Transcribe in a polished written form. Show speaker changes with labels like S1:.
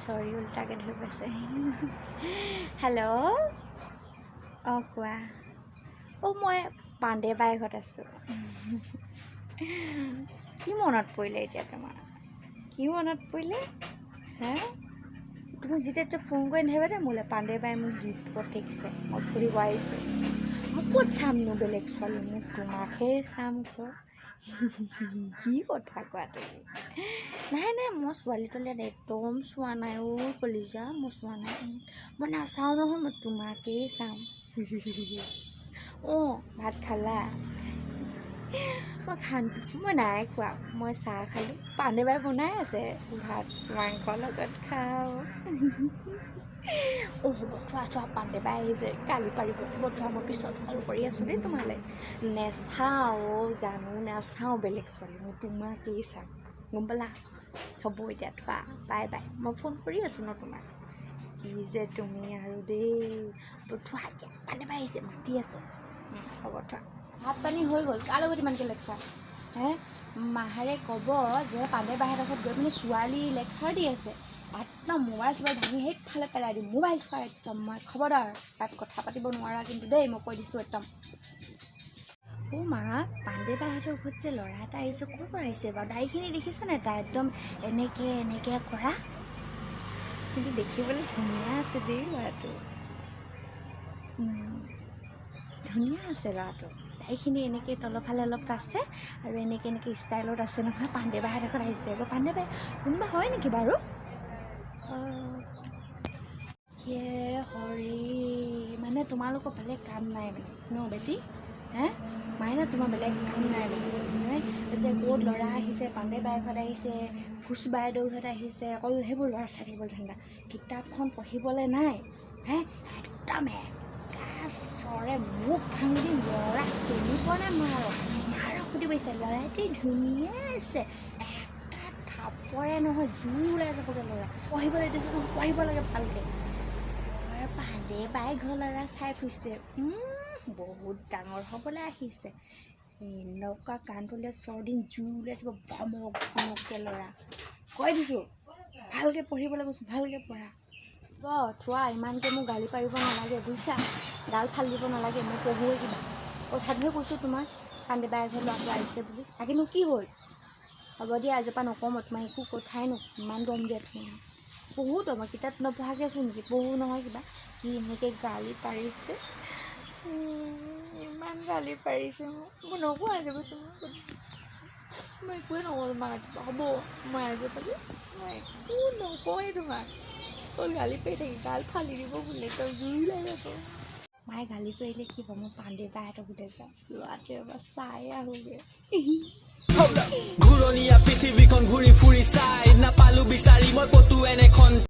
S1: Sorry, ultaকে ধৰি পাইছে। Hello'. কোৱা। মই পাণ্ডে বাই ঘৰত আছোঁ। কি মনত পৰিলে এতিয়া তোমাৰ? কি মনত পৰিলে? হে? তুমি যেতিয়া ফোন কৰি নাথাকিবা দে মোলৈ, পাণ্ডে বাই মোক গিফ্ট পঠিয়াইছে, মই ফুৰিব আহিছোঁ। মই ক'ত চামনো বেলেগ ছোৱালী, মোক তোমাকহে চাম ঘৰ। কি কথা কোৱা তুমি? নাই মই ছোৱালী তোৱালী একদম চোৱা নাই কলিজা, মই চোৱা নাই। মই নাচাওঁ নহয়, মই তোমাকেই চাম। ভাত খালা? মই নাই খোৱা, মই চাহ খালোঁ। পাণ্ডে বাই বনাই আছে ভাত মাংসৰ লগত খাওঁ। হ'ব থোৱা পাণ্ডে বাই আহিছে, গালি পাৰিব। থোৱা মই পিছত কল কৰি আছোঁ দেই তোমালৈ। নেচাওঁ জানো, নাচাওঁ বেলেগ ছোৱালী, মই তোমাকেই চাম, গম পালা? হ'ব এতিয়া থোৱা, বাই বাই। মই ফোন কৰি আছোঁ ন তোমাক। কি যে তুমি আৰু দেই। থোৱা এতিয়া, পাণ্ডে বাই আহিছে, মাতি আছে। হ'ব থোৱা। ভাত পানী হৈ গ'ল, কাৰ লগত ইমানকৈ লেকচাৰ? মাহাৰে ক'ব যে পাণ্ডে বাহঁতৰ ঘৰত গৈ পিনে ছোৱালী লেকচাৰ দি আছে, একদম মোবাইল চোবাইল ভাঙি সেইফালে পেলাই দিম। মোবাইল থোৱা একদম, মই খবৰদাৰ তাত কথা পাতিব নোৱাৰা কিন্তু দেই, মই কৈ দিছোঁ একদম। মা, পাণ্ডে বাহঁতৰ ঘৰত যে ল'ৰা এটা আহিছে, ক'ৰ পৰা আহিছে বাৰু? দাইখিনি দেখিছেনে? তাই একদম এনেকৈ কৰা, কিন্তু দেখিবলৈ ধুনীয়া আছে দেই ল'ৰাটো। ধুনীয়া আছে ল'ৰাটো। দাইখিনি এনেকৈ তলৰফালে অলপ আছে আৰু এনেকৈ ষ্টাইলত আছে নহয়। পাণ্ডে বাহঁতৰ ঘৰত আহিছে আকৌ। পাণ্ডে বাই কোনোবা হয় নেকি বাৰু? হৰি, মানে তোমালোকৰ বেলেগ কাম নাই মানে ন বেটি? মাইনা তোমাৰ বেলেগ কাম নাই মানে যে ক'ত ল'ৰা আহিছে, পাণ্ডে বাই ঘৰত আহিছে, ফুচ বাইদেউৰ ঘৰত আহিছে, অকল সেইবোৰ ল'ৰা চাই থাকিবলৈ ঠাণ্ডা। কিতাপখন পঢ়িবলৈ নাই। একদম চৰে মুখ ভাঙি দিম। ল'ৰা চিনি পোৱা নাই মাৰক সুধি পাইছে, ল'ৰাটি ধুনীয়া আছে, এটা থাপৰে নহয় জোৰ ওলাই যাবগৈ ল'ৰা। পঢ়িবলৈ দিছোঁ নহয়, পঢ়িব লাগে ভালকৈ। পাণ্ডে বাই ঘৰ ল'ৰা চাই ফুৰিছে, বহুত ডাঙৰ হ'বলৈ আহিছে। এনেকুৱা কাণটোলৈ চৰদিন জোৰ ওলাই যাব, ভমককৈ ল'ৰা। কৈ দিছোঁ ভালকৈ পঢ়িবলৈ কৈছোঁ, ভালকৈ পঢ়া। থোৱা, ইমানকৈ মোক গালি পাৰিব নালাগে বুজিছা? গাল ফালি দিব নালাগে, মই পঢ়োৱে কিবা। কথাটোহে কৈছোঁ তোমাক, পাণ্ডে বাই ঘৰত ল'ৰাটো আহিছে বুলি। তাকেনো কি হ'ল? হ'ব দিয়া, আজিৰ পৰা নকওঁ মই তোমাক একো কথাই নকওঁ। ইমান দম দিয়া তুমি। পঢ়োতো, মই কিতাপ নপঢ়াকৈ আছোঁ নেকি? পঢ়ো নহয় কিবা। কি এনেকৈ গালি পাৰিছে, ইমান গালি পাৰিছে মই নকওঁ আজিৰ পৰা তোমাক। মই একোৱে নকওঁ তোমাক আজিৰ পৰা, হ'ব? মই আজিৰ পৰা মই একো নকওঁৱেই তোমাক। গালি পাৰি থাকি গাল ফালি দিব বোলে, তই জুই ওলাই যাব। মায়ে গালি পাৰিলে কি হ'ব? মই পাণ্ডে বাহঁতৰ ঘৰলৈ যাম, ল'ৰাটোৱে এবাৰ চাই আহোঁগৈ।
S2: ঘূৰণীয়া পৃথিৱীখন ঘূৰি ফুৰি চাই নাপালো বিচাৰি মই ক'তো এনেখন